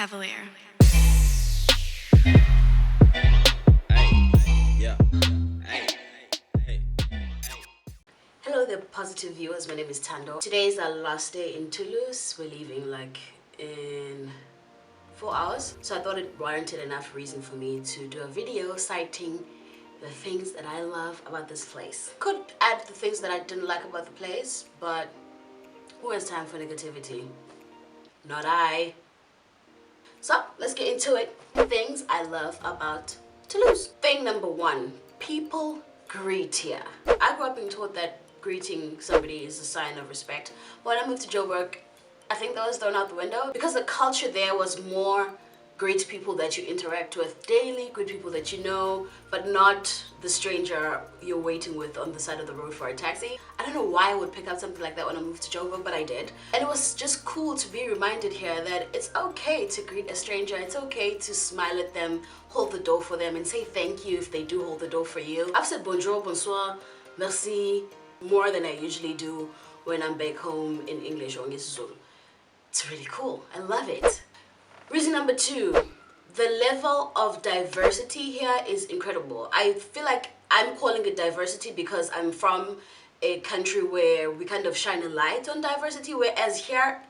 Cavalier. Hello there, positive viewers. My name is Tando. Today is our last day in Toulouse. We're leaving like in 4 hours. So I thought it warranted enough reason for me to do a video citing the things that I love about this place. Could add the things that I didn't like about the place, but who has time for negativity? Not I. So let's get into it. Things I love about Toulouse. Thing number one, people greet here. I grew up being taught that greeting somebody is a sign of respect. When I moved to Joburg, I think that was thrown out the window because the culture there was more greet people that you interact with daily, greet people that you know, but not the stranger you're waiting with on the side of the road for a taxi. I don't know why I would pick up something like that when I moved to Joburg, but I did. And it was just cool to be reminded here that it's okay to greet a stranger. It's okay to smile at them, hold the door for them, and say thank you if they do hold the door for you. I've said bonjour, bonsoir, merci more than I usually do when I'm back home in English or in Zulu. It's really cool. I love it. Reason number two, the level of diversity here is incredible. I feel like I'm calling it diversity because I'm from a country where we kind of shine a light on diversity, whereas here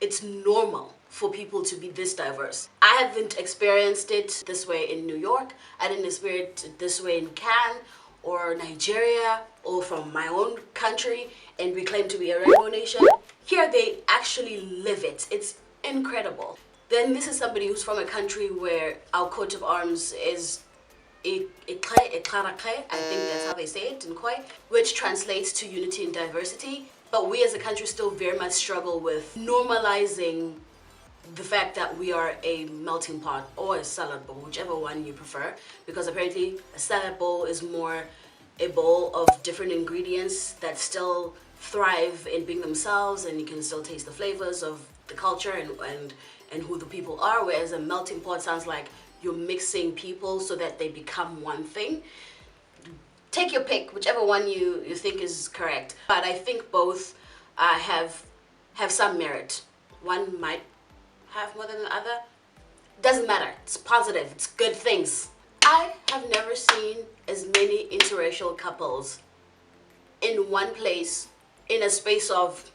it's normal for people to be this diverse. I haven't experienced it this way in New York. I didn't experience it this way in Cannes or Nigeria or from my own country, and we claim to be a rainbow nation. Here they actually live it. It's incredible. Then this is somebody who's from a country where our coat of arms is Eklarake, I think that's how they say it in Khoi, which translates to unity and diversity. But we as a country still very much struggle with normalizing the fact that we are a melting pot or a salad bowl, whichever one you prefer, because apparently a salad bowl is more a bowl of different ingredients that still thrive in being themselves, and you can still taste the flavors of the culture and who the people are, whereas a melting pot sounds like you're mixing people so that they become one thing. Take your pick, whichever one you think is correct. But I think both have some merit. One might have more than the other. Doesn't matter. It's positive. It's good things. I have never seen as many interracial couples in one place in a space of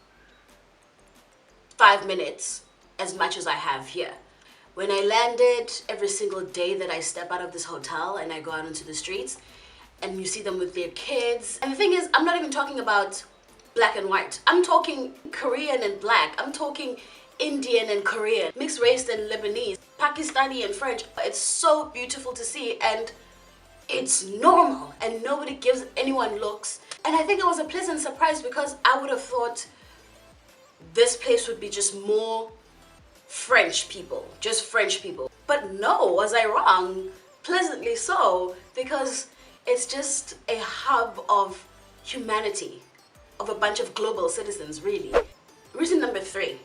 5 minutes as much as I have here. When I landed, every single day that I step out of this hotel and I go out into the streets, and you see them with their kids. And the thing is, I'm not even talking about black and white. I'm talking Korean and black. I'm talking Indian and Korean, mixed race and Lebanese, Pakistani and French. It's so beautiful to see, and it's normal, and nobody gives anyone looks. And I think it was a pleasant surprise because I would have thought this place would be just more French people, just French people. But no, was I wrong? Pleasantly so, because it's just a hub of humanity, of a bunch of global citizens, really. Reason number three,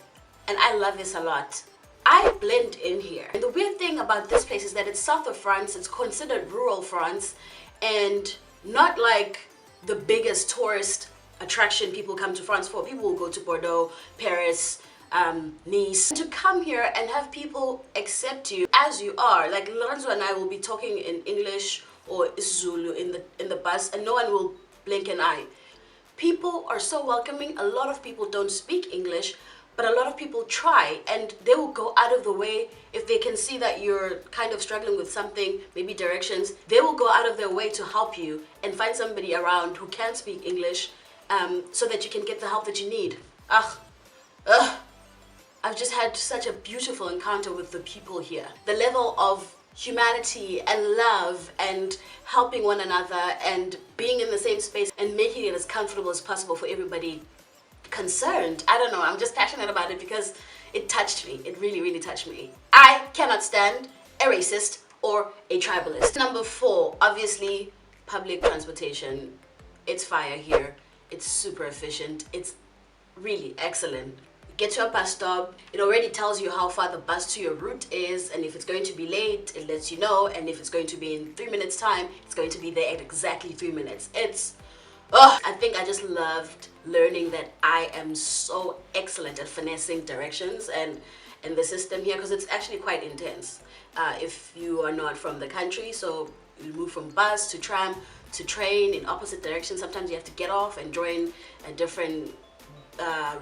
and I love this a lot, I blend in here. And the weird thing about this place is that it's south of France, it's considered rural France, and not like the biggest tourist attraction people come to France for. People will go to Bordeaux, Paris, Nice. To come here and have people accept you as you are, like Lorenzo and I will be talking in English or Zulu in the bus, and no one will blink an eye. People are so welcoming. A lot of people don't speak English, but a lot of people try, and they will go out of the way if they can see that you're kind of struggling with something, maybe directions. They will go out of their way to help you and find somebody around who can speak English, so that you can get the help that you need. I've just had such a beautiful encounter with the people here. The level of humanity and love and helping one another and being in the same space and making it as comfortable as possible for everybody concerned. I don't know, I'm just passionate about it because it touched me. It really, really touched me. I cannot stand a racist or a tribalist. Number four, obviously, public transportation. It's fire here. It's super efficient. It's really excellent. Get to a bus stop, it already tells you how far the bus to your route is, and if it's going to be late, it lets you know, and if it's going to be in 3 minutes time, it's going to be there at exactly 3 minutes. It's Oh, I think I just loved learning that I am so excellent at finessing directions and the system here, because it's actually quite intense. If you are not from the country, so you move from bus to tram to train in opposite directions, sometimes you have to get off and join a different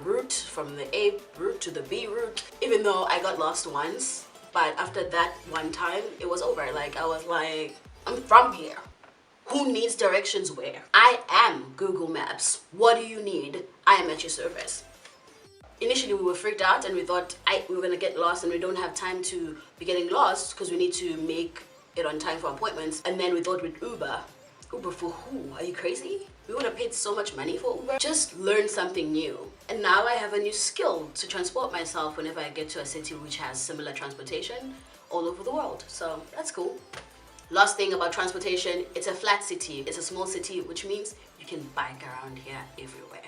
route, from the A route to the B route. Even though I got lost once, but after that one time, it was over. Like, I was like, I'm from here. Who needs directions where? I am Google Maps. What do you need? I am at your service. Initially, we were freaked out and we thought we were gonna get lost and we don't have time to be getting lost because we need to make it on time for appointments. And then we thought we'd Uber. Uber for who? Are you crazy? We would have paid so much money for Uber. Just learn something new. And now I have a new skill to transport myself whenever I get to a city which has similar transportation all over the world. So that's cool. Last thing about transportation, it's a flat city. It's a small city, which means you can bike around here everywhere.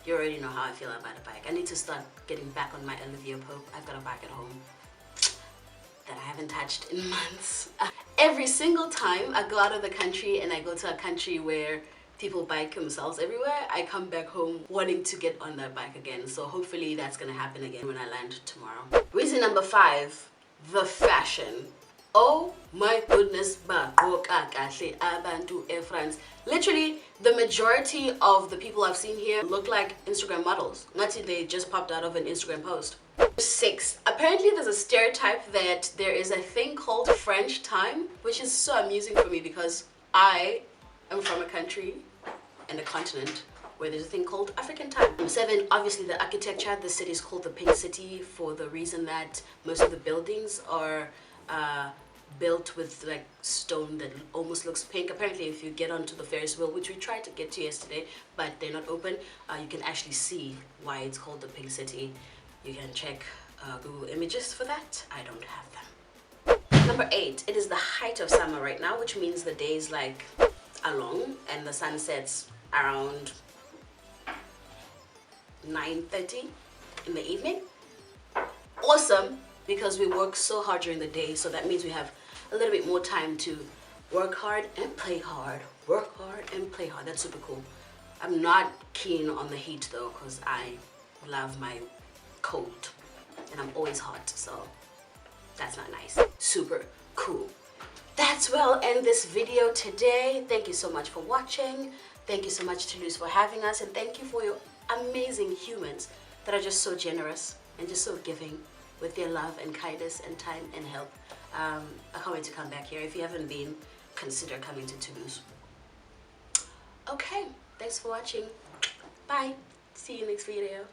You already know how I feel about a bike. I need to start getting back on my Olivia Pope. I've got a bike at home that I haven't touched in months. Every single time I go out of the country and I go to a country where people bike themselves everywhere, I come back home wanting to get on that bike again. So hopefully that's gonna happen again when I land tomorrow. Reason number 5, the fashion. Oh my goodness, literally the majority of the people I've seen here look like Instagram models. Not if they just popped out of an Instagram post. 6, apparently there's a stereotype that there is a thing called French time, which is so amusing for me because I am from a country and a continent where there's a thing called African time. 7, obviously the architecture. The city is called the Pink City for the reason that most of the buildings are built with like stone that almost looks pink. Apparently if you get onto the Ferris wheel, which we tried to get to yesterday but they're not open, you can actually see why it's called the Pink City. You can check Google Images for that. I don't have them. Number 8, it is the height of summer right now, which means the days like are long and the sun sets around 9:30 in the evening. Awesome, because we work so hard during the day, so that means we have a little bit more time to work hard and play hard. Work hard and play hard. That's super cool. I'm not keen on the heat though, because I love my coat and I'm always hot, so that's not nice. Super cool. That's where I'll end this video today. Thank you so much for watching. Thank you so much, Tolouse, for having us, and thank you for your amazing humans that are just so generous and just so giving with their love and kindness and time and help. I can't wait to come back here. If you haven't been, consider coming to Tolouse. Okay, thanks for watching. Bye. See you next video.